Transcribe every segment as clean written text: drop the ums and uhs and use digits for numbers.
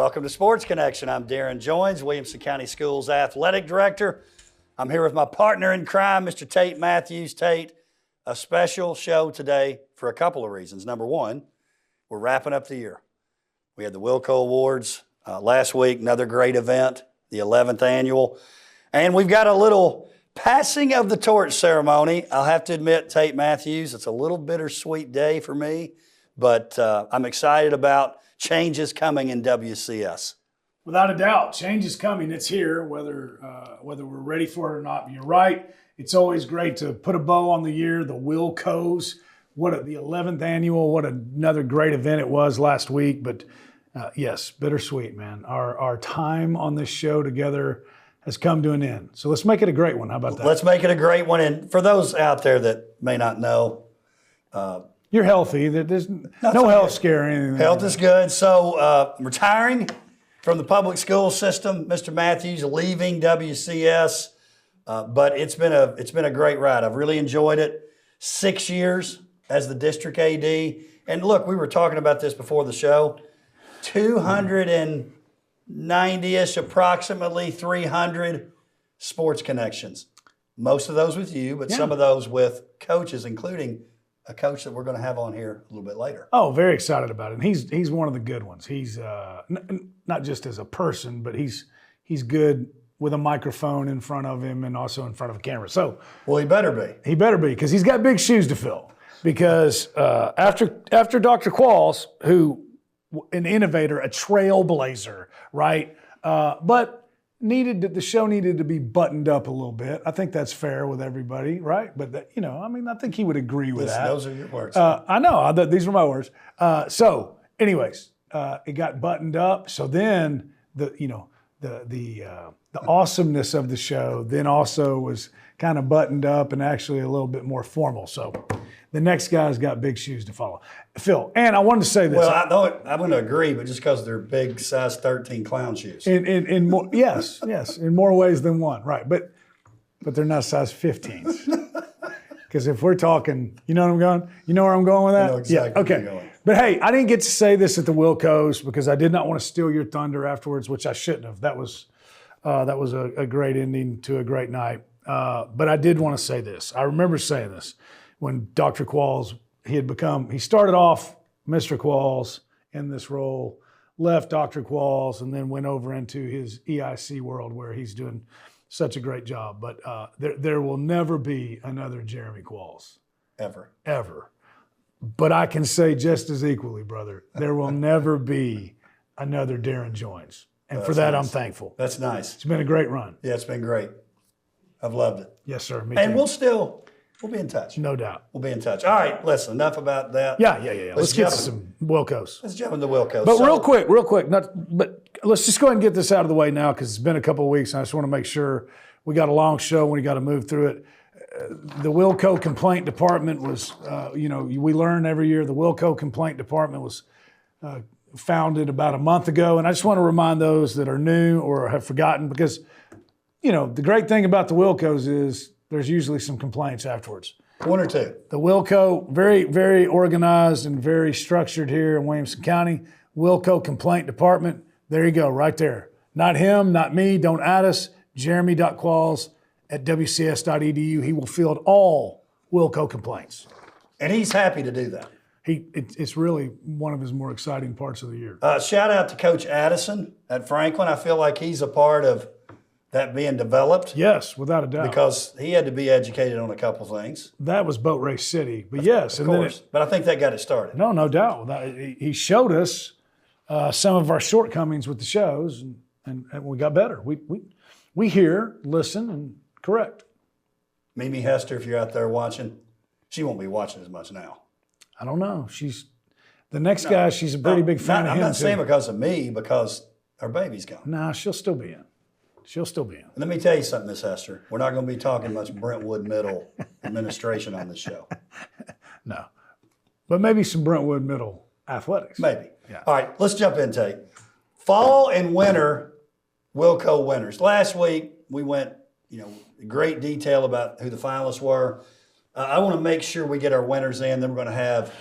Welcome to Sports Connection. I'm Darrin Joins, Williamson County Schools Athletic Director. I'm here with my partner in crime, Mr. Tate Mathews. Tate, a special show today for a couple of reasons. Number one, we're wrapping up the year. We had the WILLCO Awards last week, another great event, the 11th annual. And we've got a little passing of the torch ceremony. I'll have to admit, Tate Mathews, it's a little bittersweet day for me, but I'm excited about changes coming in WCS. Without a doubt, change is coming. It's here, whether we're ready for it or not. But you're right. It's always great to put a bow on the year. The WILLCOs, the 11th annual. What another great event it was last week. But yes, bittersweet, man. Our time on this show together has come to an end. So let's make it a great one. How about that? Let's make it a great one. And for those out there that may not know, you're healthy. There's no health scare or anything. Health is good. So retiring from the public school system, Mr. Mathews leaving WCS, but it's been a great ride. I've really enjoyed it. 6 years as the district AD, and look, we were talking about this before the show. 290-ish, approximately 300 sports connections. Most of those with you, but some of those with coaches, including a coach that we're going to have on here a little bit later. Oh, very excited about it. And he's one of the good ones. He's not just as a person, but he's good with a microphone in front of him and also in front of a camera. So, well, he better be. He better be, because he's got big shoes to fill. Because after Dr. Qualls, who an innovator, a trailblazer, right? But the show needed to be buttoned up a little bit. I think that's fair with everybody, right? But I think he would agree with that. Those are your words. I know. These are my words. So, anyways, it got buttoned up. So then the awesomeness of the show then also was kind of buttoned up and actually a little bit more formal. So the next guy's got big shoes to fill. And I wanted to say this. Well, I'm going to agree, but just because they're big, size 13 clown shoes. In more, yes, in more ways than one, right? But they're not size 15s. Because if we're talking, you know what I'm going? You know where I'm going with that? I know exactly okay. where you're going. But hey, I didn't get to say this at the WILLCOs because I did not want to steal your thunder afterwards, which I shouldn't have. That was a great ending to a great night. But I did want to say this. I remember saying this when Dr. Qualls, he started off Mr. Qualls in this role, left Dr. Qualls, and then went over into his EIC world where he's doing such a great job. But there will never be another Jeremy Qualls. Ever. But I can say just as equally, brother, there will never be another Darrin Joins. And for that, nice. I'm thankful. That's nice. It's been a great run. Yeah, it's been great. I've loved it. Yes, sir. Me and too. We'll be in touch. No doubt. We'll be in touch. All right, listen, enough about that. Yeah. Let's get to some WILLCOs. Let's jump into WILLCOs. But real quick, but let's just go ahead and get this out of the way now because it's been a couple of weeks and I just want to make sure we got a long show and we got to move through it. The WILLCO complaint department was, we learn every year the WILLCO complaint department was founded about a month ago. And I just want to remind those that are new or have forgotten because, the great thing about the WILLCOs is there's usually some complaints afterwards. One or two. The WILLCO, very, very organized and very structured here in Williamson County. WILLCO complaint department. There you go, right there. Not him, not me, don't add us. Jeremy.Qualls@wcs.edu. He will field all WILLCO complaints. And he's happy to do that. It's really one of his more exciting parts of the year. Shout out to Coach Addison at Franklin. I feel like he's a part of that being developed. Yes, without a doubt. Because he had to be educated on a couple things. That was Boat Race City, but yes. Of course, but I think that got it started. No doubt. He showed us some of our shortcomings with the shows, and we got better. We hear, listen, and correct. Mimi Hester, if you're out there watching, she won't be watching as much now. I don't know. She's a pretty big fan of him. I'm not saying because of me, because her baby's gone. Nah, she'll still be in. Let me tell you something, Miss Hester. We're not going to be talking much Brentwood Middle administration on this show. No. But maybe some Brentwood Middle athletics. Maybe. Yeah. All right, let's jump in, Tate. Fall and winter WILLCO winners. Last week, we went, great detail about who the finalists were. I want to make sure we get our winners in. Then we're going to have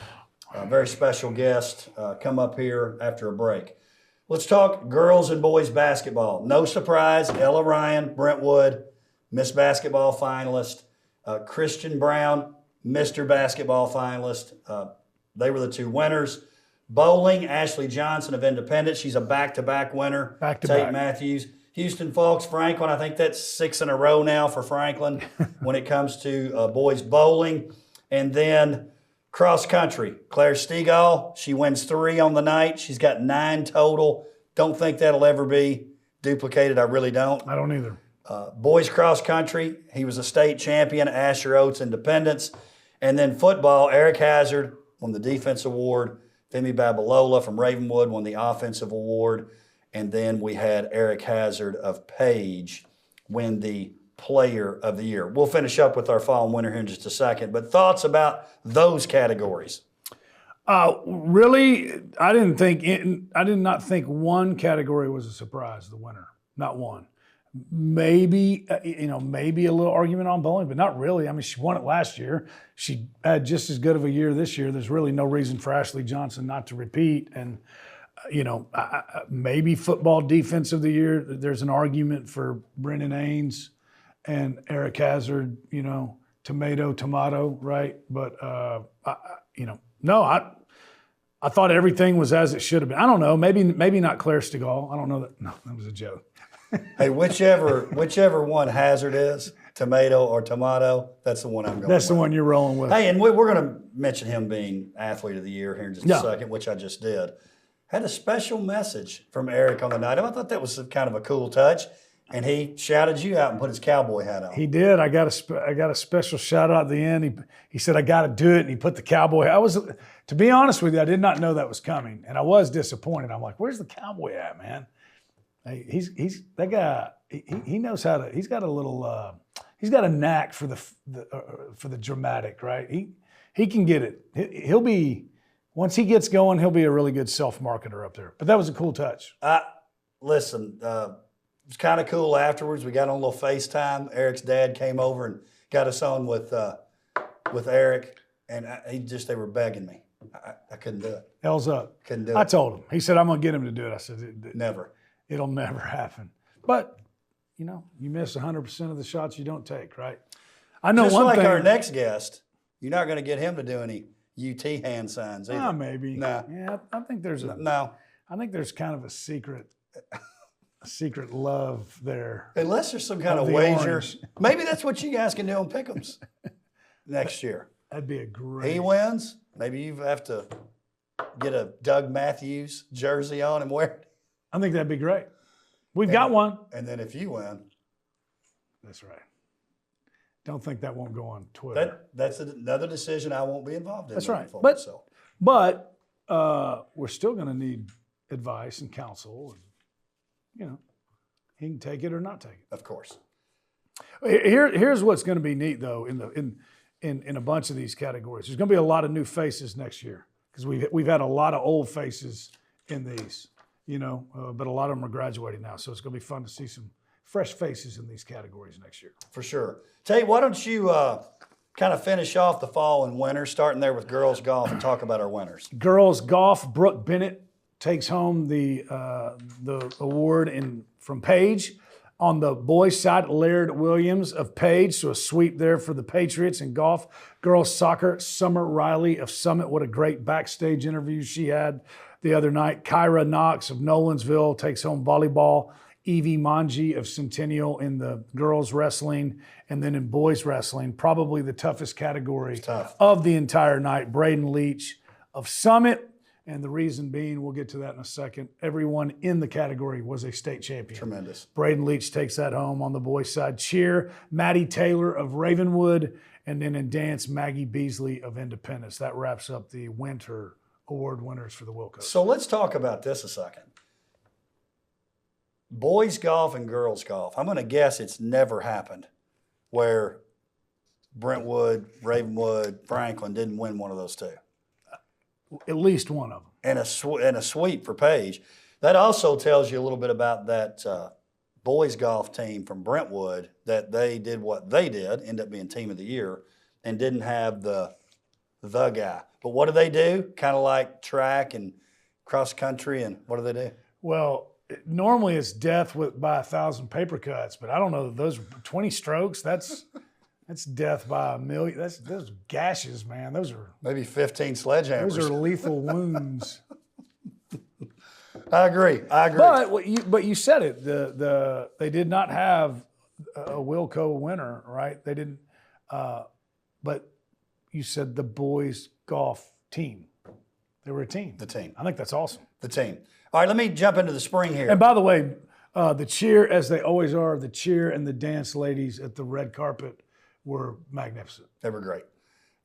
a very special guest come up here after a break. Let's talk girls and boys basketball. No surprise, Ella Ryan, Brentwood, Miss Basketball finalist. Christian Brown, Mr. Basketball finalist. They were the two winners. Bowling, Ashley Johnson of Independence. She's a back-to-back winner. Tate Mathews. Houston Falks, Franklin. I think that's 6 in a row now for Franklin when it comes to boys bowling. And then cross country, Claire Stegall. She wins 3 on the night. She's got 9 total. Don't think that'll ever be duplicated. I really don't. I don't either. Boys cross country, he was a state champion, Asher Oates Independence. And then football, Eric Hazard won the defense award. Femi Babalola from Ravenwood won the offensive award. And then we had Eric Hazard of Page win the player of the year. We'll finish up with our fall and winter here in just a second. But thoughts about those categories? Really, I did not think one category was a surprise, the winner. Not one. Maybe, maybe a little argument on bowling, but not really. I mean, she won it last year. She had just as good of a year this year. There's really no reason for Ashley Johnson not to repeat. And, maybe football defense of the year. There's an argument for Brendan Ains and Eric Hazard, tomato, right? But, no, I thought everything was as it should have been. I don't know. Maybe not Claire Stegall. I don't know that. No, that was a joke. Hey, whichever one Hazard is, tomato or tomato, that's the one I'm going with. That's the one you're rolling with. Hey, and we're going to mention him being Athlete of the Year here in just a second, which I just did. Had a special message from Eric on the night. I thought that was kind of a cool touch. And he shouted you out and put his cowboy hat on. He did. I got a special shout out at the end. He said, "I got to do it," and he put the cowboy. To be honest with you, I did not know that was coming, and I was disappointed. I'm like, "Where's the cowboy at, man?" Hey, he's that guy. He knows how to. He's got a little. He's got a knack for the dramatic, right? He can get it. He'll be once he gets going. He'll be a really good self-marketer up there. But that was a cool touch. Listen. It was kind of cool afterwards. We got on a little FaceTime. Eric's dad came over and got us on with Eric, and they were begging me. I couldn't do it. Hell's up. Couldn't do it. I told him. He said, "I'm going to get him to do it." I said, never. It'll never happen. But, you miss 100% of the shots you don't take, right? I know just one like thing. Our next guest, you're not going to get him to do any UT hand signs either. Maybe. No. Yeah, I think there's no. I think there's kind of a secret love there. Unless there's some kind of wager. Maybe that's what you guys can do on Pick'ems next year. That'd be a great. He wins. Maybe you have to get a Doug Mathews jersey on and wear it. I think that'd be great. We've got one. And then if you win. That's right. Don't think that won't go on Twitter. That's another decision I won't be involved in. That's right. Forward, but we're still going to need advice and counsel. And, he can take it or not take it. Of course. Here's what's going to be neat, though, in a bunch of these categories. There's going to be a lot of new faces next year because we've had a lot of old faces in these, but a lot of them are graduating now. So it's going to be fun to see some fresh faces in these categories next year. For sure. Tate, why don't you kind of finish off the fall and winter, starting there with girls golf, and talk about our winners. Girls golf, Brooke Bennett takes home the award from Page. On the boys' side, Laird Williams of Page, so a sweep there for the Patriots in golf. Girls soccer, Summer Riley of Summit. What a great backstage interview she had the other night. Kyra Knox of Nolensville takes home volleyball. Evie Manji of Centennial in the girls wrestling. And then in boys wrestling, probably the toughest category of the entire night, Braden Leach of Summit. And the reason being, we'll get to that in a second, everyone in the category was a state champion. Tremendous. Braden Leach takes that home on the boys' side. Cheer, Maddie Taylor of Ravenwood, and then in dance, Maggie Beasley of Independence. That wraps up the winter award winners for the WILLCO. So let's talk about this a second. Boys golf and girls golf. I'm going to guess it's never happened where Brentwood, Ravenwood, Franklin didn't win one of those two. At least one of them. And a sweep for Page. That also tells you a little bit about that boys golf team from Brentwood, that they did what they did, end up being team of the year, and didn't have the guy. But what do? Kind of like track and cross country, and what do? Well, normally it's death by 1,000 paper cuts, but I don't know. Those 20 strokes, that's death by 1,000,000. Those gashes, man. Those are Maybe 15 sledgehammers. those are lethal wounds. I agree. But you said it. They did not have a WILLCO winner, right? They didn't. But you said the boys golf team. They were a team. The team. I think that's awesome. The team. All right, let me jump into the spring here. And by the way, the cheer, as they always are, the cheer and the dance ladies at the red carpet were magnificent. They were great.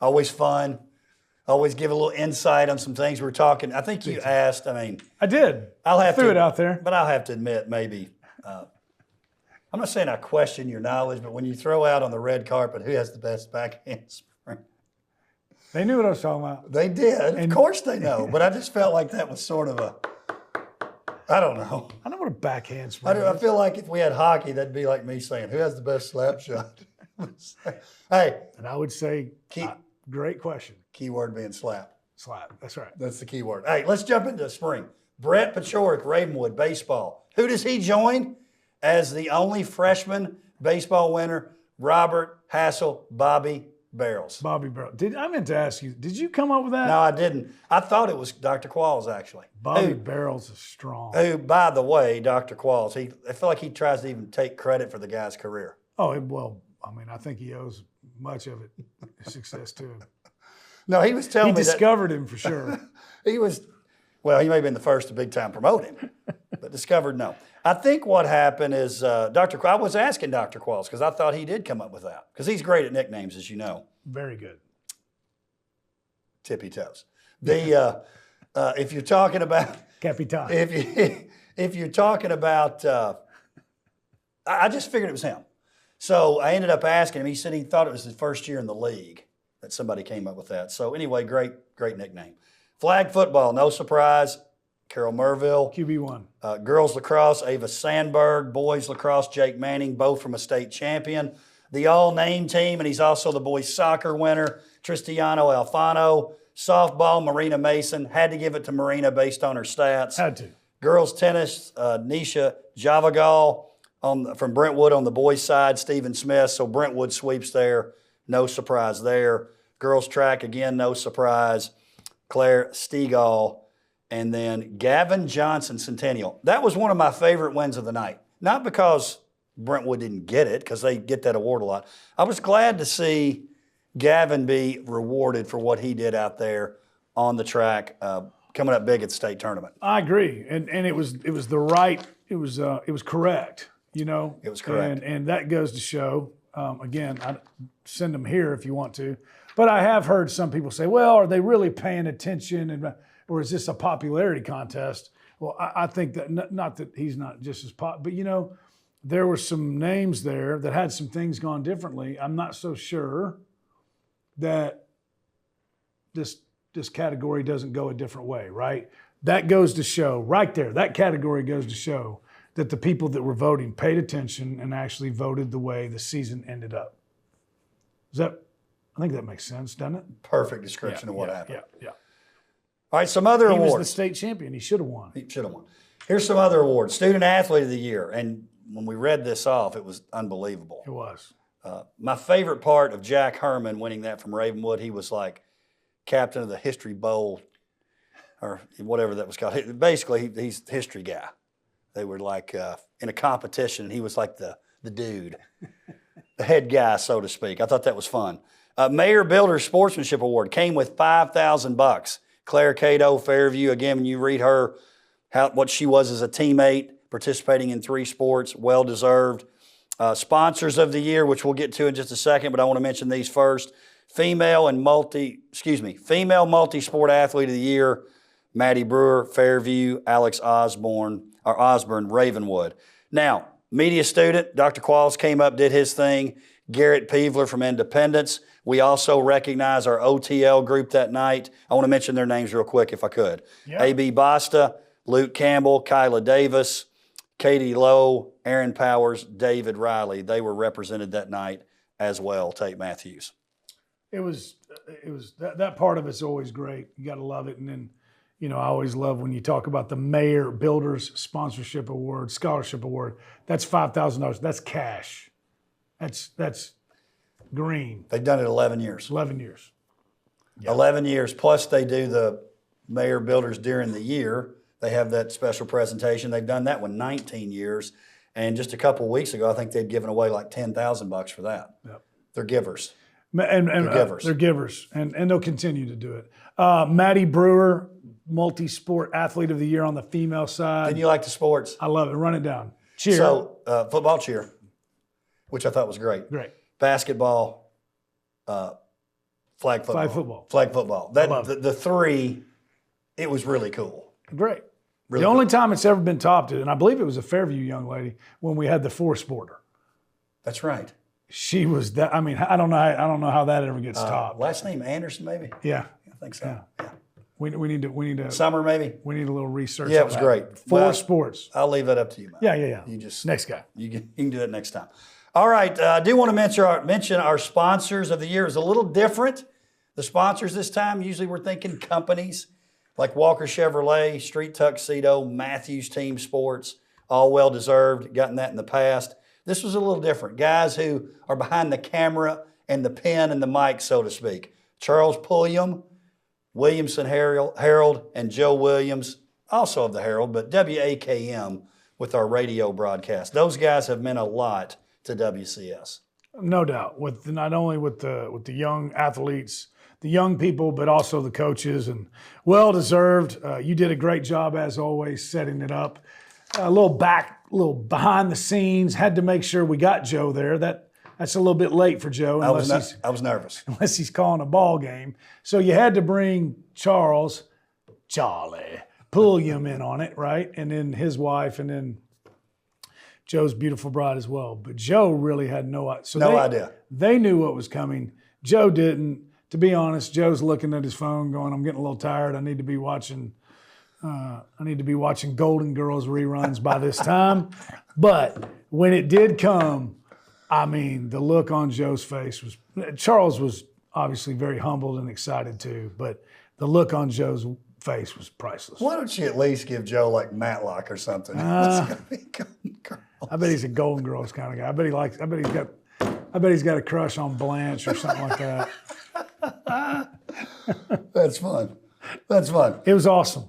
Always fun. Always give a little insight on some things we were talking. I think you asked, I did. I threw it out there. But I'll have to admit, maybe, I'm not saying I question your knowledge, but when you throw out on the red carpet, who has the best backhand spring? They knew what I was talking about. They did. Of course they know. But I just felt like that was sort of I don't know. I know what a backhand spring is. I feel like if we had hockey, that'd be like me saying, who has the best slap shot? Hey. And I would say, great question. Key word being slap. Slap. That's right. That's the key word. Hey, let's jump into spring. Brett Pachorik, Ravenwood, baseball. Who does he join as the only freshman baseball winner? Robert Hassel, Bobby Barrels. Bobby Barrels. I meant to ask you, did you come up with that? No, I didn't. I thought it was Dr. Qualls, actually. Bobby Barrels is strong. Who, by the way, Dr. Qualls, I feel like he tries to even take credit for the guy's career. Oh, well, I think he owes much of it success to him. No, he was telling me he discovered him for sure. He may have been the first to big time promote him, but discovered no. I think what happened is I was asking Dr. Qualls because I thought he did come up with that because he's great at nicknames, as you know. Very good. Tippy toes. If you're talking about Capitan. if you're talking about, I just figured it was him. So I ended up asking him. He said he thought it was his first year in the league that somebody came up with that. So anyway, great nickname. Flag football, no surprise. Carol Merville. QB1. Girls lacrosse, Ava Sandberg. Boys lacrosse, Jake Manning, both from a state champion. The all-name team, and he's also the boys soccer winner, Tristiano Alfano. Softball, Marina Mason. Had to give it to Marina based on her stats. Had to. Girls tennis, Nisha Javagal from Brentwood on the boys' side, Stephen Smith. So Brentwood sweeps there. No surprise there. Girls track, again, no surprise. Claire Stegall. And then Gavin Johnson Centennial. That was one of my favorite wins of the night. Not because Brentwood didn't get it, because they get that award a lot. I was glad to see Gavin be rewarded for what he did out there on the track, coming up big at the state tournament. I agree, and it was correct. You know, it was correct, and that goes to show. Again, I send them here if you want to, but I have heard some people say, "Well, are they really paying attention?" Or is this a popularity contest? Well, I think that not that he's not just as but there were some names there that had some things gone differently. I'm not so sure that this category doesn't go a different way, right? That goes to show right there. That category goes to show that the people that were voting paid attention and actually voted the way the season ended up. I think that makes sense, doesn't it? Perfect description of what happened. Yeah. All right, some other awards. He was the state champion. He should have won. He should have won. Here's some other awards. Student Athlete of the Year. And when we read this off, it was unbelievable. It was. My favorite part of Jack Herman winning that from Ravenwood, he was like captain of the History Bowl or whatever that was called. Basically, he's the history guy. They were like in a competition, and he was like the dude, the head guy, so to speak. I thought that was fun. Mayor Builder Sportsmanship Award came with $5,000. Claire Cato, Fairview. Again, when you read her, what she was as a teammate, participating in 3 sports, well-deserved. Sponsors of the year, which we'll get to in just a second, but I want to mention these first. Female multi-sport athlete of the year, Maddie Brewer, Fairview, Alex Osborne, Ravenwood. Now, media student, Dr. Qualls came up, did his thing. Garrett Peevler from Independence. We also recognize our OTL group that night. I want to mention their names real quick if I could. Yeah. A.B. Basta, Luke Campbell, Kyla Davis, Katie Lowe, Aaron Powers, David Riley. They were represented that night as well, Tate Mathews. It was that part of it's always great. You got to love it. And then, I always love when you talk about the Mayor Builders Sponsorship Award, Scholarship Award. That's $5,000. That's cash. That's green. They've done it 11 years. 11 years. 11 years, plus they do the Mayor Builders during the year. They have that special presentation. They've done that one 19 years. And just a couple of weeks ago, I think they'd given away like $10,000 for that. Yep. They're givers. And They're givers. They're givers, and they'll continue to do it. Maddie Brewer, multi-sport athlete of the year on the female side. Didn't you like the sports? I love it. Run it down. Cheer. So football cheer, which I thought was great. Great. Basketball, flag football. Flag football. The three, it was really cool. Great. Really the only cool. time it's ever been topped, and I believe it was a Fairview young lady when we had the four-sporter. That's right. She was that. I mean, I don't know how that ever gets topped. Last name Anderson, maybe. Yeah. I think so. Yeah. We need to. Summer, maybe. We need a little research. Yeah, it on was that. great. Four Well, sports. I'll leave that up to you, man. Yeah. You just Next guy. You can do that next time. All right. I do want to mention our sponsors of the year. It's a little different. The sponsors this time, usually we're thinking companies like Walker Chevrolet, Street Tuxedo, Mathews Team Sports, all well-deserved, gotten that in the past. This was a little different. Guys who are behind the camera and the pen and the mic, so to speak. Charles Pulliam, Williamson Herald, and Joe Williams, also of the Herald, but WAKM with our radio broadcast. Those guys have meant a lot to WCS. No doubt. With not only with the young athletes, the young people, but also the coaches, and well deserved. You did a great job as always setting it up. A little behind the scenes. Had to make sure we got Joe there. That's a little bit late for Joe. I was nervous. Unless he's calling a ball game. So you had to bring Charlie Pulliam in on it, right? And then his wife, and then Joe's beautiful bride as well. But Joe really had no idea. They knew what was coming. Joe didn't. To be honest, Joe's looking at his phone going, I'm getting a little tired. I need to be watching Golden Girls reruns by this time. But when it did come, I mean, the look on Joe's face was, Charles was obviously very humbled and excited too, but the look on Joe's face was priceless. Why don't you at least give Joe like Matlock or something? It's gonna be Golden Girls. I bet he's a Golden Girls kind of guy. I bet he's got a crush on Blanche or something like that. That's fun. That's fun. It was awesome.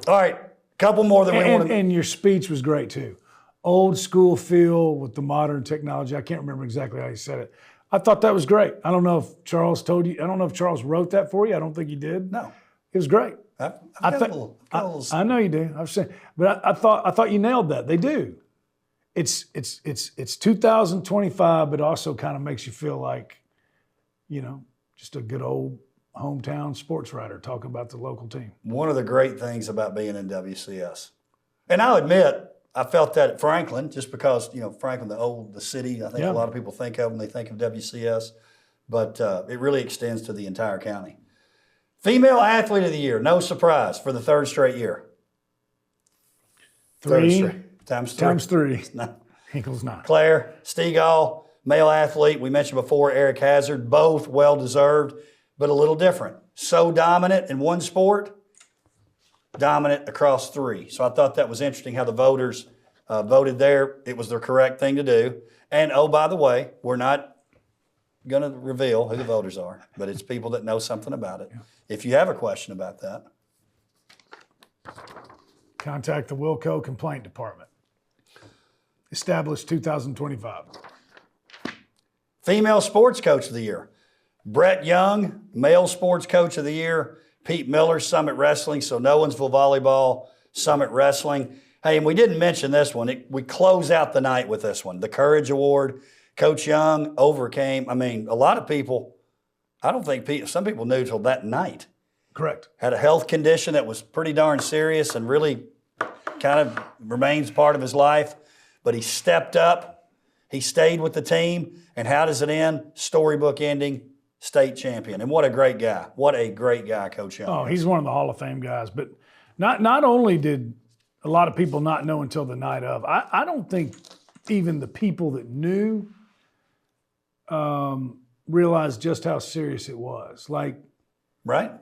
All right, couple more that we want to. And your speech was great too. Old school feel with the modern technology. I can't remember exactly how you said it. I thought that was great. I don't know if Charles told you. I don't know if Charles wrote that for you. I don't think he did. No, it was great. I know you do. I've seen, but I thought you nailed that. They do. It's 2025, but also kind of makes you feel like, just a good old hometown sports writer talking about the local team. One of the great things about being in WCS, and I'll admit, I felt that at Franklin, just because, Franklin, the city, I think a lot of people think of when they think of WCS, but it really extends to the entire county. Female Athlete of the Year, no surprise, for the third straight year. Times three. Equals 9. Claire Stegall, male athlete, we mentioned before, Eric Hazard, both well-deserved, but a little different. So dominant in one sport, dominant across three. So I thought that was interesting how the voters voted there. It was the correct thing to do. And oh, by the way, we're not going to reveal who the voters are, but it's people that know something about it. If you have a question about that, contact the WILLCO Complaint Department. Established 2025. Female Sports Coach of the Year. Brett Young, Male Sports Coach of the Year. Pete Miller, Summit Wrestling. So Nowensville Volleyball, Summit Wrestling. Hey, and we didn't mention this one. We close out the night with this one. The Courage Award. Coach Young overcame, a lot of people, I don't think some people knew till that night. Correct. Had a health condition that was pretty darn serious and really kind of remains part of his life. But he stepped up. He stayed with the team. And how does it end? Storybook ending, state champion. And what a great guy. What a great guy Coach Young. Oh, he's one of the Hall of Fame guys. But not only did a lot of people not know until the night of, I don't think even the people that knew realized just how serious it was. Like, right?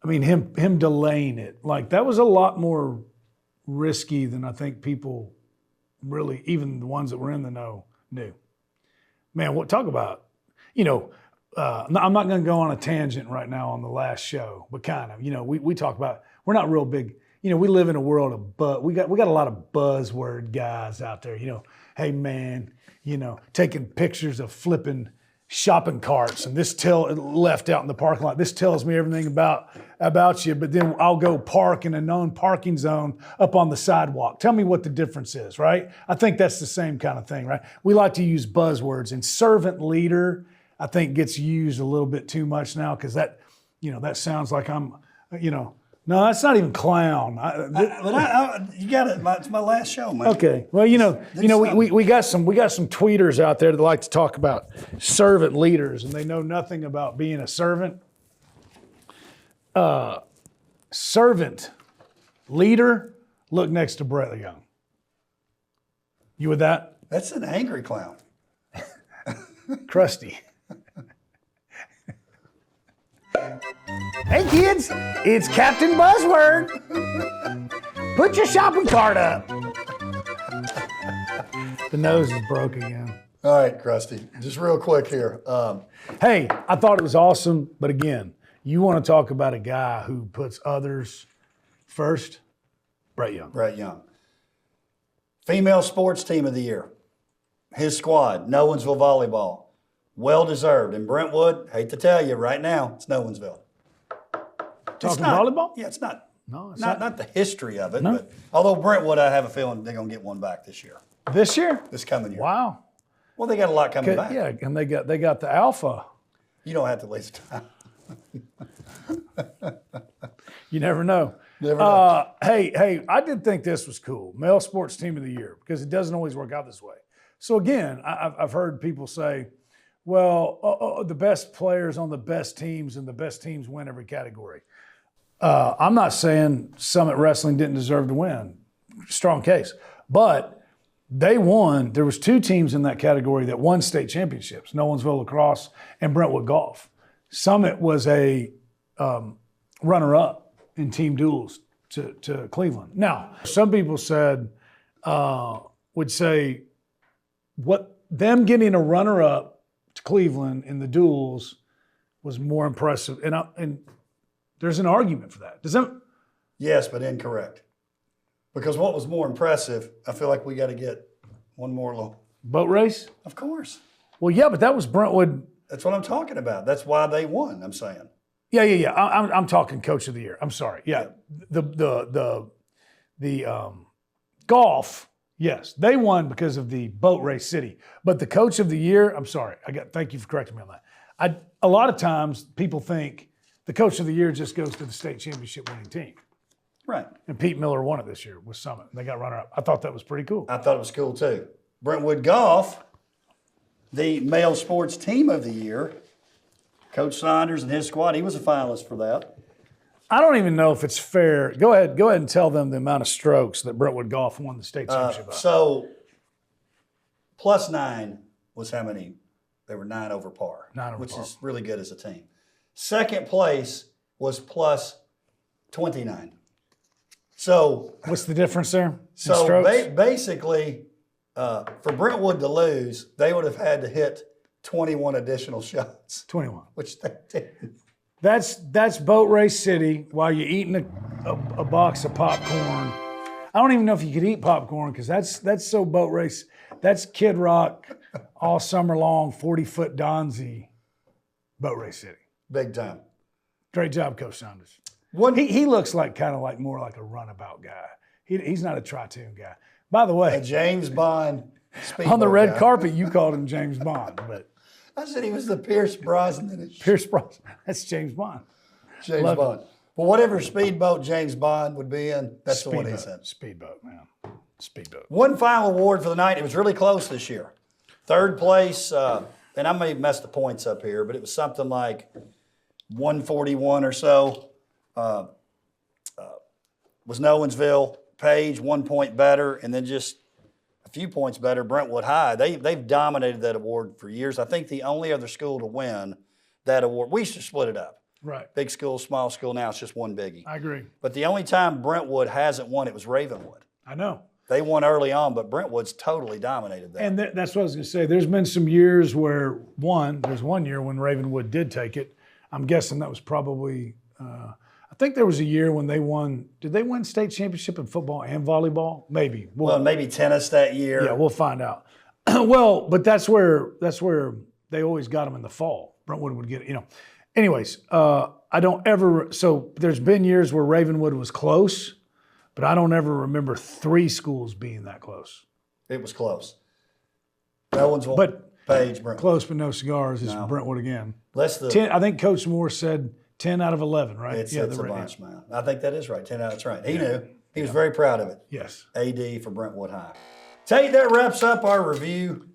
I mean, him delaying it, like that was a lot more risky than I think people really, even the ones that were in the know, knew. Man, what talk about, I'm not going to go on a tangent right now on the last show, but kind of, we talk about, we're not real big, we live in a world of we got a lot of buzzword guys out there, hey man, taking pictures of flipping shopping carts and this left out in the parking lot. This tells me everything about you, but then I'll go park in a known parking zone up on the sidewalk. Tell me what the difference is, right? I think that's the same kind of thing, right? We like to use buzzwords, and servant leader, I think, gets used a little bit too much now because that sounds like I'm, no, that's not even clown. You got it. It's my last show, man. Okay. Well, we got some tweeters out there that like to talk about servant leaders, and they know nothing about being a servant. Servant leader, look next to Brett Young. You with that? That's an angry clown. Crusty. Hey kids, it's Captain Buzzword. Put your shopping cart up. The nose is broke again. All right, Krusty, just real quick here. Hey, I thought it was awesome, but again, you want to talk about a guy who puts others first? Brett Young. Brett Young. Female sports team of the year. His squad, Nowensville Volleyball. Well-deserved. And Brentwood, hate to tell you right now, it's Nowensville. Talking volleyball? Yeah, it's not. No, it's not the history of it. No. But although Brentwood, I have a feeling they're going to get one back this year. This year? This coming year. Wow. Well, they got a lot coming back. Yeah, and they got the alpha. You don't have to waste time. You never know. Never know. Hey, I did think this was cool. Male sports team of the year, because it doesn't always work out this way. So again, I've heard people say, well, the best players on the best teams, and the best teams win every category. I'm not saying Summit Wrestling didn't deserve to win. Strong case. But they won. There was 2 teams in that category that won state championships, Nowensville Lacrosse and Brentwood Golf. Summit was a runner-up in team duels to Cleveland. Now, some people would say what them getting a runner-up to Cleveland in the duels was more impressive. And there's an argument for that. Does that? Yes, but incorrect. Because what was more impressive, I feel like we got to get one more little. Boat race? Of course. Well, yeah, but that was Brentwood. That's what I'm talking about. That's why they won, I'm saying. Yeah. I'm talking coach of the year. I'm sorry. Yeah. The golf, yes, they won because of the boat race city. But the coach of the year, I'm sorry. Thank you for correcting me on that. A lot of times people think the coach of the year just goes to the state championship winning team. Right. And Pete Miller won it this year with Summit. They got runner-up. I thought that was pretty cool. I thought it was cool too. Brentwood Golf, the male sports team of the year. Coach Saunders and his squad, he was a finalist for that. I don't even know if it's fair. Go ahead and tell them the amount of strokes that Brentwood Golf won the state championship. So, +9 was how many? They were 9 over par. 9 over which par. is really good as a team. Second place was +29. So, what's the difference there? In so strokes? basically, for Brentwood to lose, they would have had to hit 21 additional shots. 21. Which they did. That's boat race city while you're eating a box of popcorn. I don't even know if you could eat popcorn because that's so boat race. That's Kid Rock all summer long, 40-foot Donzi boat race city. Big time. Great job, Coach Saunders. He looks like more like a runabout guy. He's not a tri-tune guy. By the way, a James Bond speedboat on the red guy. carpet, you called him James Bond, but I said he was the Pierce Brosnan. Pierce Brosnan. That's James Bond. James Love Bond. Well, whatever speedboat James Bond would be in, that's the one he said. Speedboat, man. Speedboat. One final award for the night. It was really close this year. Third place, and I may mess the points up here, but it was something like 141 or so. Was Nowensville. Page, 1 point better, and then just a few points better, Brentwood High. They've dominated that award for years. I think the only other school to win that award, we should split it up. Right. Big school, small school, now it's just one biggie. I agree. But the only time Brentwood hasn't won, it was Ravenwood. I know. They won early on, but Brentwood's totally dominated that. And that's what I was going to say. There's been some years where there's 1 year when Ravenwood did take it. I'm guessing that was probably, I think there was a year when they won. Did they win state championship in football and volleyball? Maybe. Well, maybe tennis that year. Yeah, we'll find out. Well, but that's where they always got them in the fall. Brentwood would get it, Anyways, I don't ever. So there's been years where Ravenwood was close, but I don't ever remember 3 schools being that close. It was close. No one's won. But Page, Brentwood. Close but no cigars is Brentwood again. Less than 10, I think Coach Moore said 10 out of 11, right? it's a bunch, man. I think that is right. 10 out. That's right. He knew. He was very proud of it. Yes. AD for Brentwood High. Tate, that wraps up our review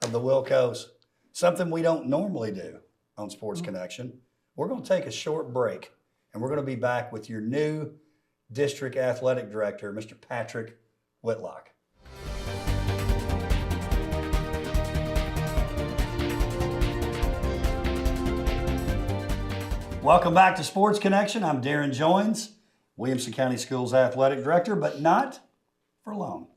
of the WILLCOs. Something we don't normally do on Sports Connection. We're going to take a short break, and we're going to be back with your new district athletic director, Mr. Patrick Whitlock. Welcome back to Sports Connection. I'm Darrin Joins, Williamson County Schools Athletic Director, but not for long.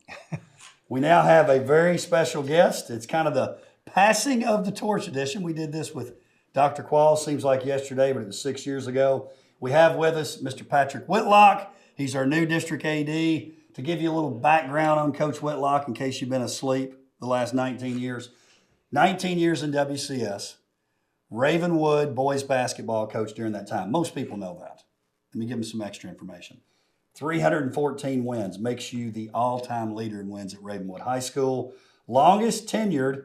We now have a very special guest. It's kind of the passing of the torch edition. We did this with Dr. Quall, seems like yesterday, but it was 6 years ago. We have with us Mr. Patrick Whitlock. He's our new district AD. To give you a little background on Coach Whitlock, in case you've been asleep the last 19 years. 19 years in WCS. Ravenwood boys basketball coach during that time. Most people know that. Let me give them some extra information. 314 wins makes you the all-time leader in wins at Ravenwood High School. Longest tenured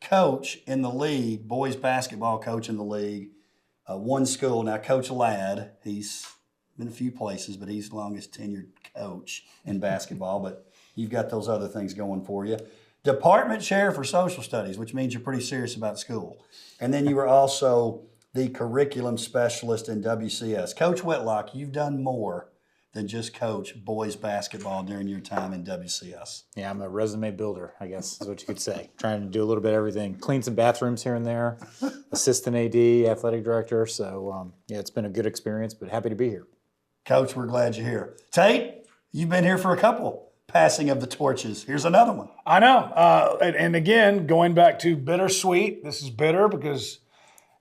coach in the league, boys basketball coach in the league. One school. Now, Coach Ladd, he's been a few places, but he's the longest tenured coach in basketball. But you've got those other things going for you. Department chair for social studies, which means you're pretty serious about school. And then you were also the curriculum specialist in WCS. Coach Whitlock, you've done more than just coach boys basketball during your time in WCS. Yeah, I'm a resume builder, I guess is what you could say. Trying to do a little bit of everything. Clean some bathrooms here and there. Assistant AD, athletic director. So, yeah, it's been a good experience, but happy to be here. Coach, we're glad you're here. Tate, you've been here for a couple passing of the torches. Here's another one. I know. And again, going back to bittersweet, this is bitter because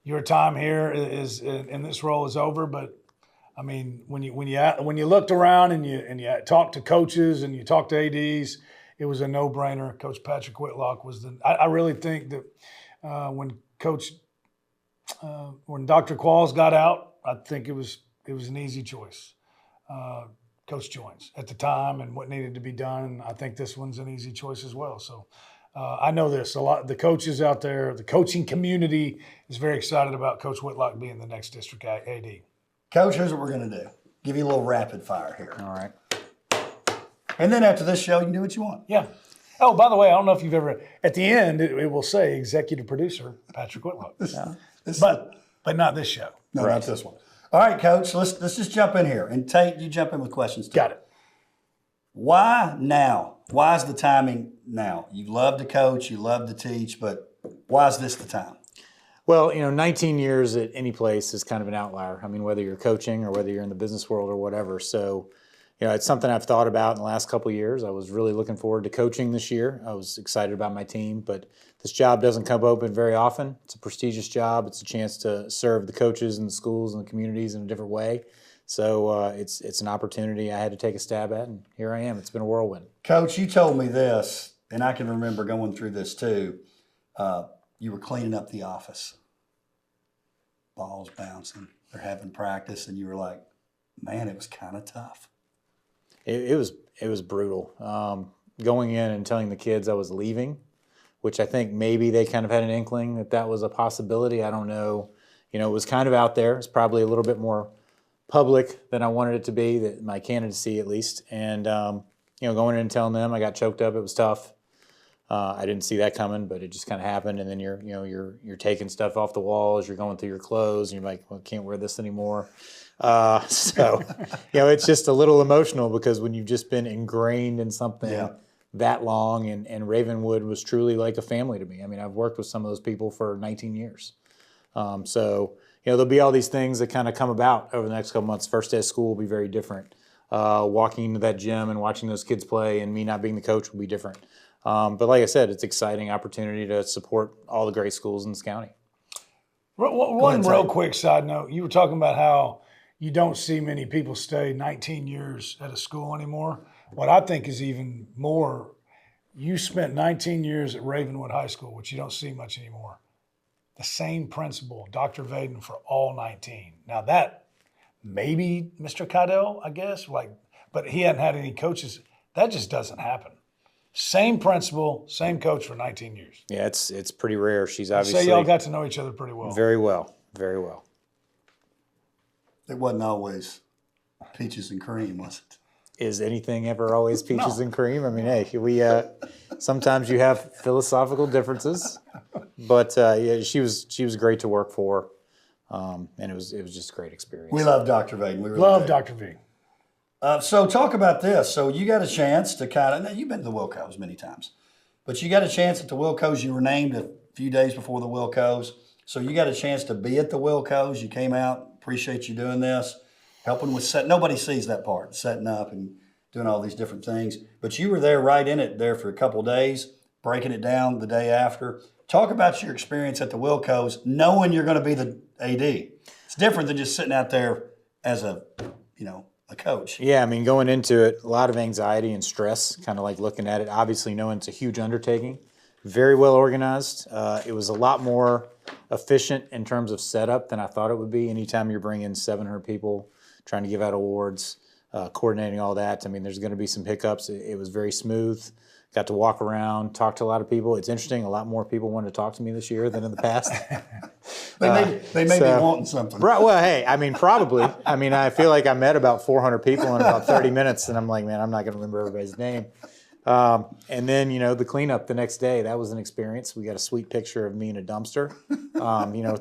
your time here is in this role is over. But I mean, when you looked around and you talked to coaches and you talked to ADs, it was a no-brainer. Coach Patrick Whitlock was I really think that when Dr. Qualls got out, I think it was an easy choice. Coach joins at the time and what needed to be done. I think this one's an easy choice as well. So I know this. A lot of the coaches out there, the coaching community is very excited about Coach Whitlock being the next district AD. Coach, here's what we're going to do. Give you a little rapid fire here. All right. And then after this show, you can do what you want. Yeah. Oh, by the way, I don't know if you've ever, at the end, it will say executive producer Patrick Whitlock. But not this show. No, not this one. All right, Coach, let's just jump in here. And Tate, you jump in with questions too. Got it. Why now? Why is the timing now? You love to coach, you love to teach, but why is this the time? Well, 19 years at any place is kind of an outlier. I mean, whether you're coaching or whether you're in the business world or whatever. So, it's something I've thought about in the last couple of years. I was really looking forward to coaching this year. I was excited about my team, but this job doesn't come open very often. It's a prestigious job. It's a chance to serve the coaches and the schools and the communities in a different way. So it's an opportunity I had to take a stab at, and here I am. It's been a whirlwind. Coach, you told me this, and I can remember going through this too. You were cleaning up the office. Balls bouncing. They're having practice, and you were like, man, it was kind of tough. It was brutal. Going in and telling the kids I was leaving, which I think maybe they kind of had an inkling that was a possibility. I don't know. It was kind of out there. It's probably a little bit more public than I wanted it to be, that my candidacy at least. And going in and telling them I got choked up. It was tough. I didn't see that coming, but it just kind of happened. And then you're taking stuff off the walls. You're going through your clothes, and you're like, well, I can't wear this anymore. It's just a little emotional because when you've just been ingrained in something that long, and Ravenwood was truly like a family to me. I mean, I've worked with some of those people for 19 years. there'll be all these things that kind of come about over the next couple months. First day of school will be very different. Walking into that gym and watching those kids play and me not being the coach will be different. But like I said, it's an exciting opportunity to support all the great schools in this county. One real quick side note. You were talking about how you don't see many people stay 19 years at a school anymore. What I think is even more, you spent 19 years at Ravenwood High School, which you don't see much anymore. The same principal, Dr. Vaden, for all 19. Now that, maybe Mr. Cadell, I guess, but he hadn't had any coaches. That just doesn't happen. Same principal, same coach for 19 years. Yeah, it's pretty rare. She's obviously. So y'all got to know each other pretty well. Very well, very well. It wasn't always peaches and cream, was it? Is anything ever always peaches and cream? I mean, hey, we sometimes you have philosophical differences, but yeah, she was great to work for, and it was just a great experience. We love Dr. Vaden. We really Love do. Dr. V. So talk about this. So you got a chance to now you've been to the WILLCOs many times, but you got a chance at the WILLCOs. You were named a few days before the WILLCOs. So you got a chance to be at the WILLCOs. You came out. Appreciate you doing this, helping with set. Nobody sees that part, setting up and doing all these different things. But you were there right in it there for a couple of days, breaking it down the day after. Talk about your experience at the WILLCOs, knowing you're going to be the AD. It's different than just sitting out there as a coach. Yeah, I mean, going into it, a lot of anxiety and stress, kind of like looking at it. Obviously, knowing it's a huge undertaking, very well organized. It was a lot more efficient in terms of setup than I thought it would be. Anytime you're bringing 700 people, trying to give out awards, coordinating all that, I mean, there's going to be some hiccups. It was very smooth. Got to walk around, talk to a lot of people. It's interesting. A lot more people wanted to talk to me this year than in the past. They may be wanting something. Right. Well, hey, I mean, probably. I mean, I feel like I met about 400 people in about 30 minutes, and I'm like, man, I'm not going to remember everybody's name. And then, the cleanup the next day, that was an experience. We got a sweet picture of me in a dumpster,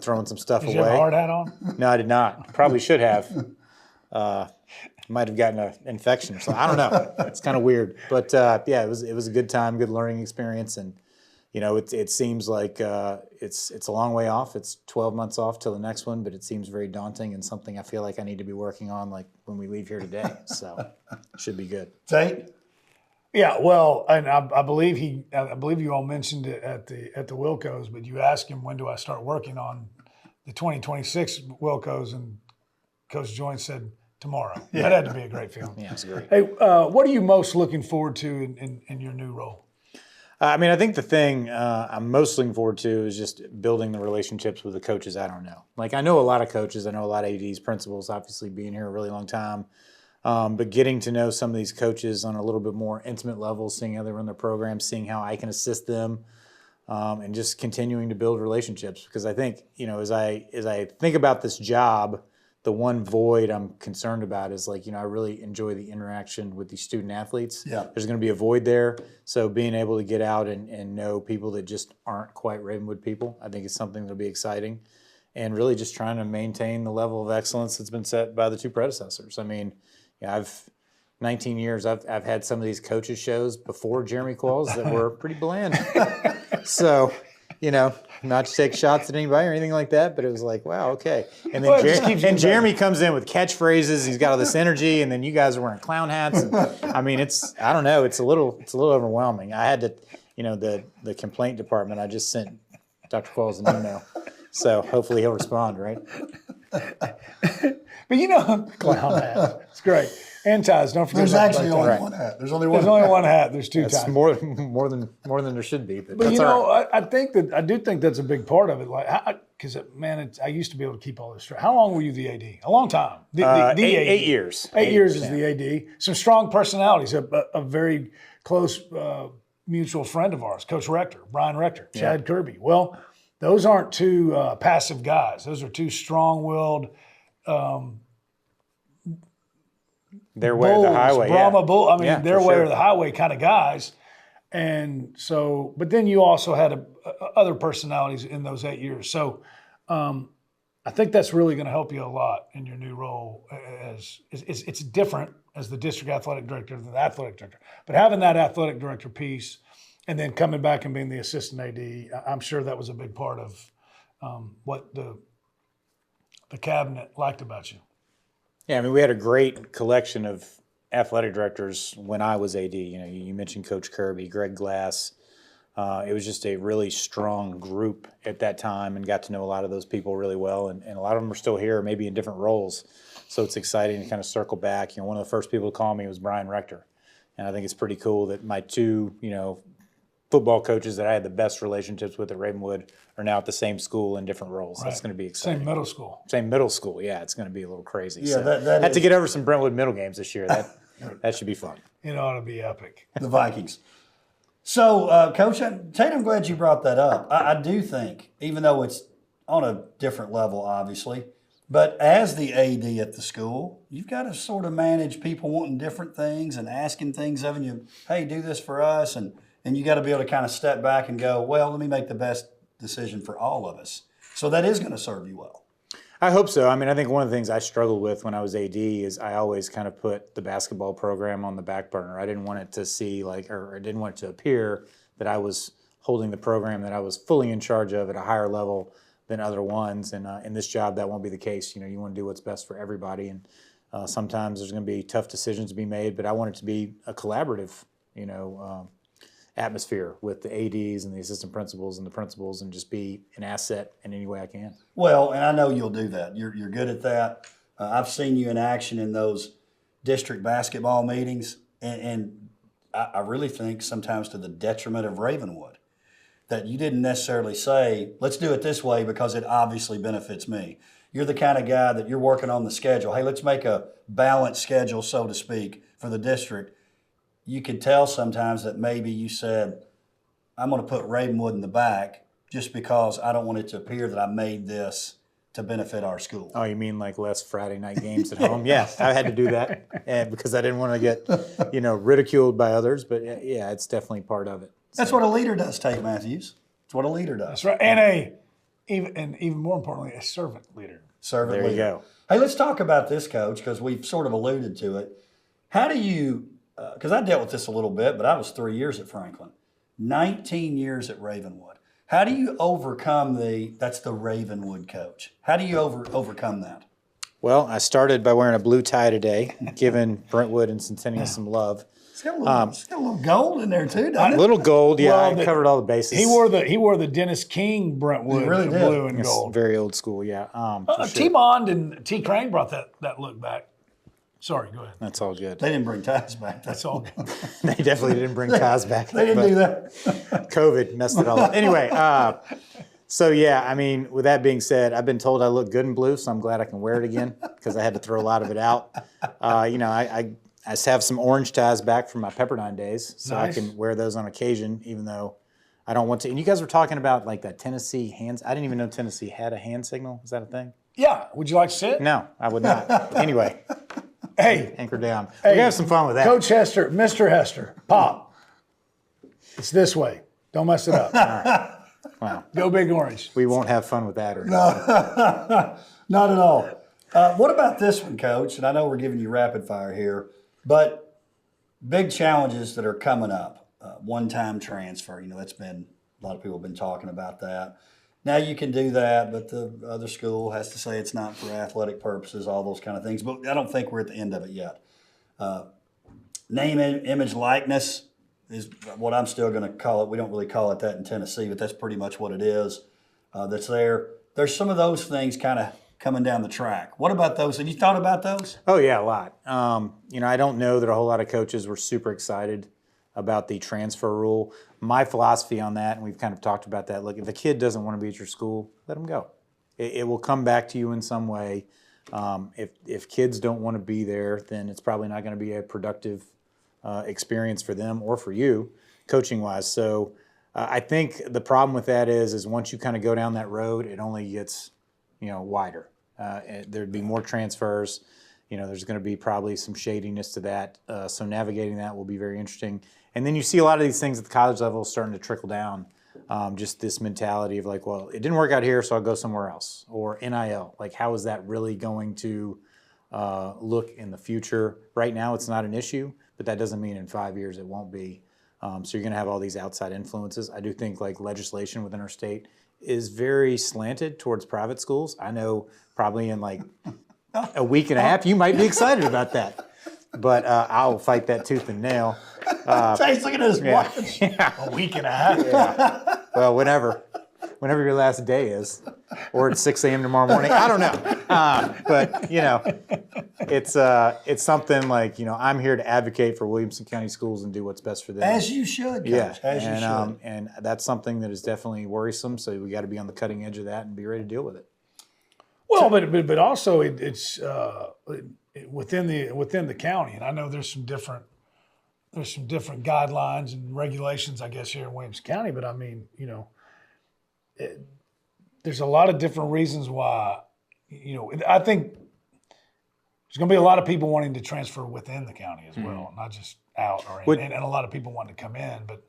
throwing some stuff away. Did you have a hard hat on? No, I did not. Probably should have. Might have gotten an infection or something. I don't know. It's kind of weird. But, yeah, it was a good time, good learning experience. And, it seems like it's a long way off. It's 12 months off till the next one, but it seems very daunting and something I feel like I need to be working on like when we leave here today. So it should be good. Tate? Yeah, well, and I believe you all mentioned it at the WILLCOs, but you asked him, when do I start working on the 2026 WILLCOs, and Coach Joynes said tomorrow. Yeah. That had to be a great feeling. Yeah, it's great. Hey, what are you most looking forward to in your new role? I mean, I think the thing I'm most looking forward to is just building the relationships with the coaches I don't know. Like, I know a lot of coaches. I know a lot of ADs, principals, obviously being here a really long time. But getting to know some of these coaches on a little bit more intimate level, seeing how they run their programs, seeing how I can assist them, and just continuing to build relationships. Because I think, as I think about this job, the one void I'm concerned about is I really enjoy the interaction with these student athletes. Yeah. There's going to be a void there. So being able to get out and know people that just aren't quite Ravenwood people, I think is something that'll be exciting. And really just trying to maintain the level of excellence that's been set by the two predecessors. I mean, I've 19 years. I've had some of these coaches shows before Jeremy Qualls that were pretty bland. So, not to take shots at anybody or anything like that, but it was like, wow, okay. And then Jeremy comes in with catchphrases. He's got all this energy, and then you guys are wearing clown hats. And, I mean, I don't know. It's a little overwhelming. I had to, the complaint department. I just sent Dr. Qualls an email, so hopefully he'll respond, right? But clown hat. It's great. And ties. Don't forget. There's actually only one hat. There's only one hat. There's two ties. More than there should be. But that's all right. I do think that's a big part of it. Because I used to be able to keep all this straight. How long were you the AD? A long time. The AD. 8 years. 8 years as the AD. Some strong personalities. A very close mutual friend of ours, Coach Rector, Brian Rector, Chad Kirby. Well, those aren't two passive guys. Those are two strong-willed. Their way of the highway, Brahma Bull. I mean, their way sure. or the highway kind of guys. And so, but then you also had other personalities in those 8 years. So I think that's really going to help you a lot in your new role. It's different as the district athletic director than the athletic director. But having that athletic director piece and then coming back and being the assistant AD, I'm sure that was a big part of what the the cabinet liked about you? Yeah, I mean, we had a great collection of athletic directors when I was AD. You know, you mentioned Coach Kirby, Greg Glass. It was just a really strong group at that time, and got to know a lot of those people really well. And a lot of them are still here, maybe in different roles. So it's exciting to kind of circle back. You know, one of the first people to call me was Brian Rector. And I think it's pretty cool that my two, football coaches that I had the best relationships with at Ravenwood are now at the same school in different roles. Right. That's going to be exciting. Same middle school. Same middle school, yeah. It's going to be a little crazy. Yeah, so that had to is- get over some Brentwood middle games this year. That should be fun. It ought to be epic. The Vikings. So, Coach, Tate, I'm glad you brought that up. I do think, even though it's on a different level, obviously, but as the AD at the school, you've got to sort of manage people wanting different things and asking things of you. Hey, do this for us, and you got to be able to kind of step back and go, well, let me make the best decision for all of us. So that is going to serve you well. I hope so. I mean, I think one of the things I struggled with when I was AD is I always kind of put the basketball program on the back burner. I didn't want it to or I didn't want it to appear that I was holding the program that I was fully in charge of at a higher level than other ones. And in this job, that won't be the case. You know, you want to do what's best for everybody. And sometimes there's going to be tough decisions to be made, but I want it to be a collaborative, atmosphere with the ADs and the assistant principals and the principals, and just be an asset in any way I can. Well, and I know you'll do that. You're good at that. I've seen you in action in those district basketball meetings, and I really think sometimes to the detriment of Ravenwood, that you didn't necessarily say, let's do it this way because it obviously benefits me. You're the kind of guy that you're working on the schedule. Hey, let's make a balanced schedule, so to speak, for the district. You could tell sometimes that maybe you said, I'm going to put Ravenwood in the back just because I don't want it to appear that I made this to benefit our school. Oh, you mean like less Friday night games at home? Yeah, I had to do that and because I didn't want to get, ridiculed by others. But yeah, it's definitely part of it. That's what a leader does, Tate Mathews. That's what a leader does. That's right. And even more importantly, a servant leader. Servant There you leader. go. Hey, let's talk about this, Coach, because we've sort of alluded to it. How do you, because I dealt with this a little bit, but I was 3 years at Franklin, 19 years at Ravenwood. How do you overcome that's the Ravenwood coach? How do you overcome that? Well, I started by wearing a blue tie today, giving Brentwood and Centennial some love. It's got a little gold in there too, doesn't A it? little gold, yeah. Well, I covered all the bases. He wore the Dennis King Brentwood He really did. blue and It's gold. very old school, yeah. For sure. T Bond and T Crane brought that look back. Sorry, go ahead. That's all good. They didn't bring ties back. That's all good. They definitely didn't bring ties back. They didn't but do that. COVID messed it all up. Anyway, so yeah, I mean, with that being said, I've been told I look good in blue, so I'm glad I can wear it again because I had to throw a lot of it out. I just have some orange ties back from my Pepperdine days, so Nice. I can wear those on occasion, even though I don't want to. And you guys were talking about like that Tennessee hands. I didn't even know Tennessee had a hand signal. Is that a thing? Yeah. Would you like to sit? No, I would not. Anyway, Hey, anchor down. We're gonna have some fun with that. Coach Hester, Mr. Hester, pop. It's this way. Don't mess it up. Wow. Go Big Orange. We won't have fun with that. Or Not at all. What about this one, Coach? And I know we're giving you rapid fire here, but big challenges that are coming up. One-time transfer, that's been, a lot of people have been talking about that. Now you can do that, but the other school has to say it's not for athletic purposes, all those kind of things. But I don't think we're at the end of it yet. Name, image, likeness is what I'm still going to call it. We don't really call it that in Tennessee, but that's pretty much what it is that's there. There's some of those things kind of coming down the track. What about those? Have you thought about those? Oh, yeah, a lot. I don't know that a whole lot of coaches were super excited about the transfer rule. My philosophy on that, and we've kind of talked about that, look, if a kid doesn't want to be at your school, let them go. It will come back to you in some way. If kids don't want to be there, then it's probably not going to be a productive experience for them or for you, coaching-wise. So I think the problem with that is once you kind of go down that road, it only gets wider. There'd be more transfers. There's going to be probably some shadiness to that. So navigating that will be very interesting. And then you see a lot of these things at the college level starting to trickle down. Just this mentality of like, well, it didn't work out here, so I'll go somewhere else. Or NIL, like how is that really going to look in the future? Right now it's not an issue, but that doesn't mean in 5 years it won't be. So you're going to have all these outside influences. I do think like legislation within our state is very slanted towards private schools. I know probably in like a week and a half, you might be excited about that. But I'll fight that tooth and nail. Tate's looking at his watch. A week and a half. Yeah. Well, whenever your last day is, or it's 6 a.m. tomorrow morning. I don't know. But, it's something like, I'm here to advocate for Williamson County schools and do what's best for them. As you should, Coach. Yeah. As you should. And that's something that is definitely worrisome. So we got to be on the cutting edge of that and be ready to deal with it. Well, but also it's within the county, and I know there's some different guidelines and regulations, I guess, here in Williamson County. But I mean, there's a lot of different reasons why. I think there's going to be a lot of people wanting to transfer within the county as well, not just out and a lot of people wanting to come in. But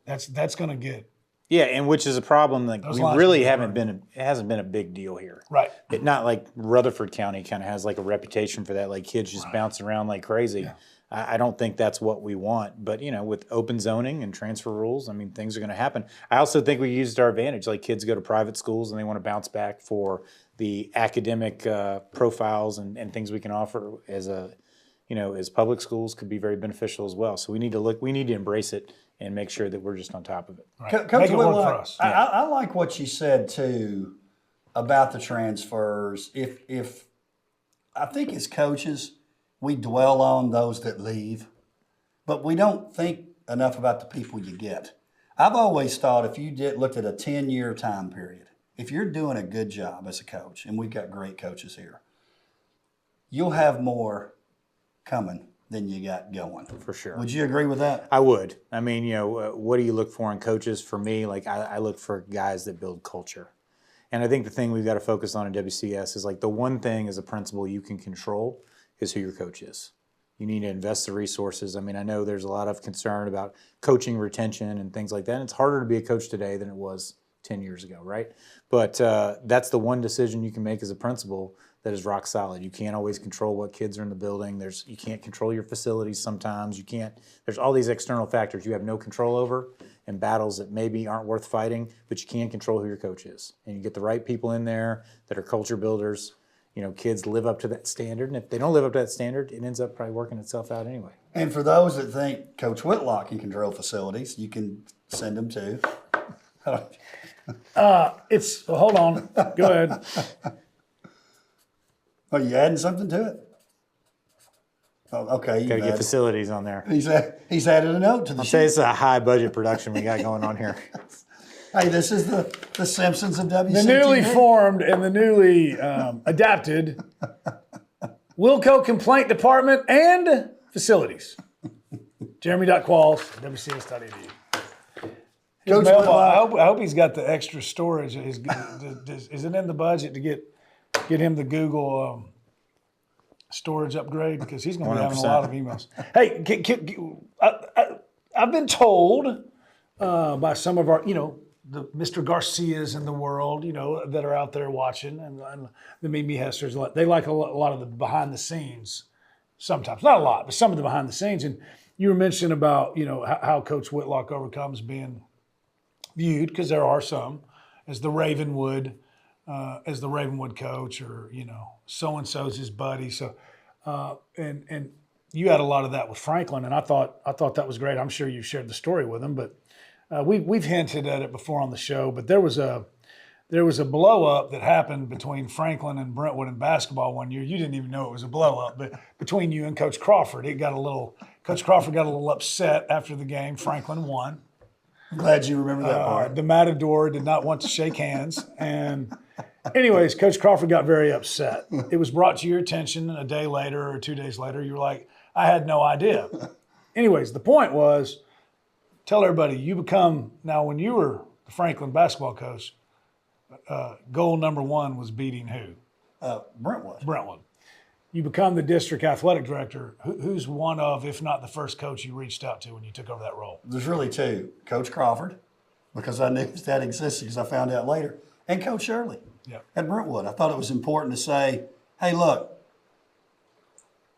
that's going to get. Yeah, and which is a problem. Like Those we lines really can be haven't been. It hasn't been a big deal here. Right. It not like Rutherford County kind of has like a reputation for that. Like kids just bouncing around like crazy. Yeah. I don't think that's what we want. But with open zoning and transfer rules, I mean things are going to happen. I also think we used our advantage. Like kids go to private schools and they want to bounce back for the academic profiles and things we can offer as as public schools could be very beneficial as well. So we need to look. We need to embrace it and make sure that we're just on top of it. Right. Coach Make it work Whitlock, for us. I like what you said too about the transfers. If I think as coaches, we dwell on those that leave, but we don't think enough about the people you get. I've always thought if you looked at a 10-year time period, if you're doing a good job as a coach, and we've got great coaches here, you'll have more coming than you got going. For sure. Would you agree with that? I would. I mean, what do you look for in coaches? For me, like I look for guys that build culture. And I think the thing we've got to focus on in WCS is like the one thing as a principal you can control is who your coach is. You need to invest the resources. I mean, I know there's a lot of concern about coaching retention and things like that. And it's harder to be a coach today than it was 10 years ago, right? But that's the one decision you can make as a principal that is rock solid. You can't always control what kids are in the building. You can't control your facilities sometimes. There's all these external factors you have no control over and battles that maybe aren't worth fighting, but you can control who your coach is. And you get the right people in there that are culture builders. Kids live up to that standard. And if they don't live up to that standard, it ends up probably working itself out anyway. And for those that think Coach Whitlock can control facilities, you can send them to. Hold on. Go ahead. Are you adding something to it? Oh, okay. Got to get facilities on there. He's added a note to the I'll sheet. say it's a high budget production we got going on here. Hey, this is the Simpsons of WCS. The newly formed and the newly adapted WILLCO Complaint Department and Facilities. Jeremy.Qualls, WCS.edu. Coach I hope he's got the extra storage. Is it in the budget to get him the Google storage upgrade? Because he's going to be having a lot of emails. Hey, I've been told by some of our, the Mr. Garcias in the world, that are out there watching, and the Mimi Hesters, they like a lot of the behind the scenes sometimes. Not a lot, but some of the behind the scenes. And you were mentioning about, how Coach Whitlock overcomes being viewed, because there are some, as the Ravenwood coach, or so and so's his buddy. So, and you had a lot of that with Franklin, and I thought that was great. I'm sure you shared the story with him, but we've hinted at it before on the show. But there was a blow up that happened between Franklin and Brentwood in basketball one year. You didn't even know it was a blow up, but between you and Coach Crawford, Coach Crawford got a little upset after the game. Franklin won. I'm glad you remember that part. The Matador did not want to shake hands. And anyways, Coach Crawford got very upset. It was brought to your attention a day later or 2 days later. You were like, I had no idea. Anyways, the point was, tell everybody, you become, now when you were the Franklin basketball coach, goal number one was beating who? Brentwood. You become the district athletic director. Who's one of, if not the first coach you reached out to when you took over that role? There's really two. Coach Crawford, because I knew that existed because I found out later, and Coach Shirley at Brentwood. I thought it was important to say, hey, look,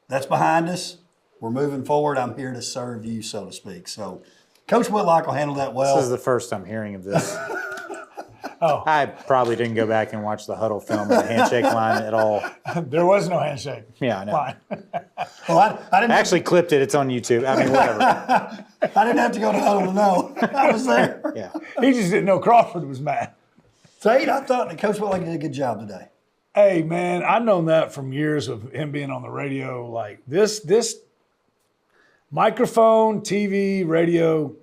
that's behind us. We're moving forward. I'm here to serve you, so to speak. So Coach Whitlock will handle that well. This is the first I'm hearing of this. I probably didn't go back and watch the huddle film of the handshake line at all. There was no handshake. Yeah, I know. Fine. Well, I didn't I actually clipped it. It's on YouTube. I mean, whatever. I didn't have to go to huddle to know. I was there. Yeah. He just didn't know Crawford was mad. Tate, I thought that Coach Whitlock did a good job today. Hey, man, I've known that from years of him being on the radio. Like this microphone, TV, radio,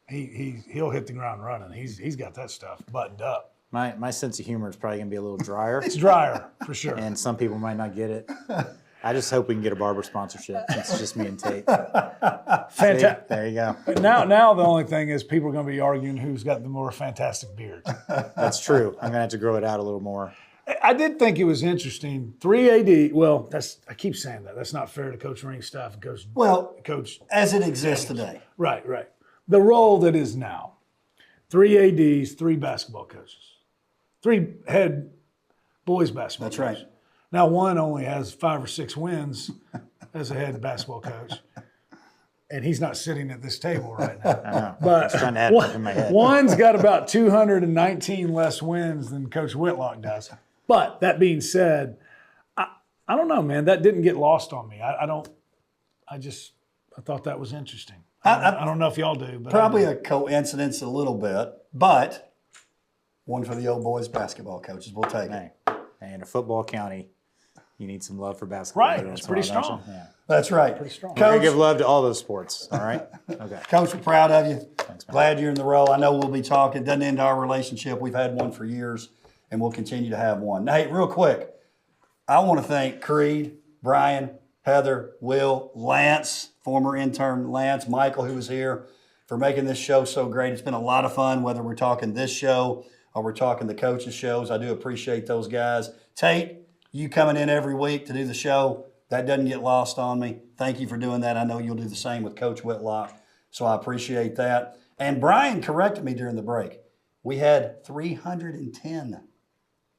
he'll hit the ground running. He's got that stuff buttoned up. My sense of humor is probably going to be a little drier, It's drier, for sure. and some people might not get it. I just hope we can get a barber sponsorship since it's just me and Tate. Fantastic. There you go. Now the only thing is people are going to be arguing who's got the more fantastic beard. That's true. I'm going to have to grow it out a little more. I did think it was interesting. 3 AD. Well, I keep saying that. That's not fair to Coach Ring's staff and Coach. As it exists today. Right. The role that is now. 3 ADs, 3 basketball coaches, 3 head boys basketball. That's coaches. right. Now one only has 5 or 6 wins as a head basketball coach, and he's not sitting at this table right now. I know. But I was trying to add it in my head. one's got about 219 less wins than Coach Whitlock does. But that being said, I don't know, man. That didn't get lost on me. I thought that was interesting. I don't know if y'all do, but Probably a coincidence a little bit, but one for the old boys basketball coaches. We'll take it. Hey, in a football county, you need some love for basketball. Right, every it's once in a pretty while, don't strong. you? Yeah. That's right. pretty strong. We're going Coach, to give love to all those sports, all right? Okay. Coach, we're proud of you. Thanks, man. Glad you're in the role. I know we'll be talking. It doesn't end our relationship. We've had one for years, and we'll continue to have one. Now, hey, real quick, I want to thank Creed, Brian, Heather, Will, Lance, former intern Lance, Michael, who was here, for making this show so great. It's been a lot of fun, whether we're talking this show or we're talking the coaches' shows. I do appreciate those guys. Tate, you coming in every week to do the show, that doesn't get lost on me. Thank you for doing that. I know you'll do the same with Coach Whitlock, so I appreciate that. And Brian corrected me during the break. We had 310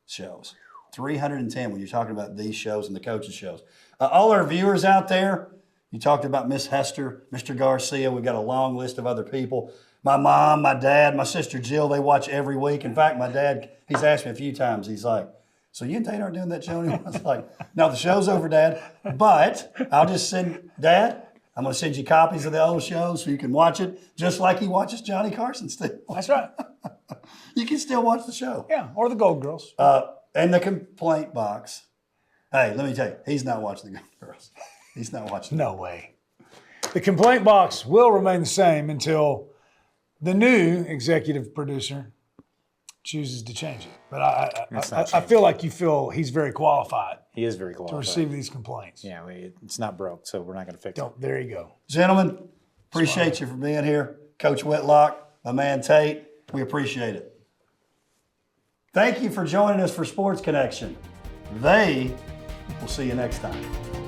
shows. 310 when you're talking about these shows and the coaches' shows. All our viewers out there, you talked about Miss Hester, Mr. Garcia. We've got a long list of other people. My mom, my dad, my sister Jill, they watch every week. In fact, my dad, he's asked me a few times, he's like, so you and Tate aren't doing that show anymore? I was like, no, the show's over, Dad. But I'll just send, Dad, I'm going to send you copies of the old shows so you can watch it just like he watches Johnny Carson still. That's right. You can still watch the show. Yeah, or the Gold Girls. And the complaint box. Hey, let me tell you, he's not watching the girls. He's not watching. No way. The complaint box will remain the same until the new executive producer chooses to change it. But I feel like he's very qualified He is very to qualified. receive these complaints. Yeah, it's not broke, so we're not going to fix it. There you go. Gentlemen, appreciate you for being here. Coach Whitlock, my man Tate, we appreciate it. Thank you for joining us for Sports Connection. We'll see you next time.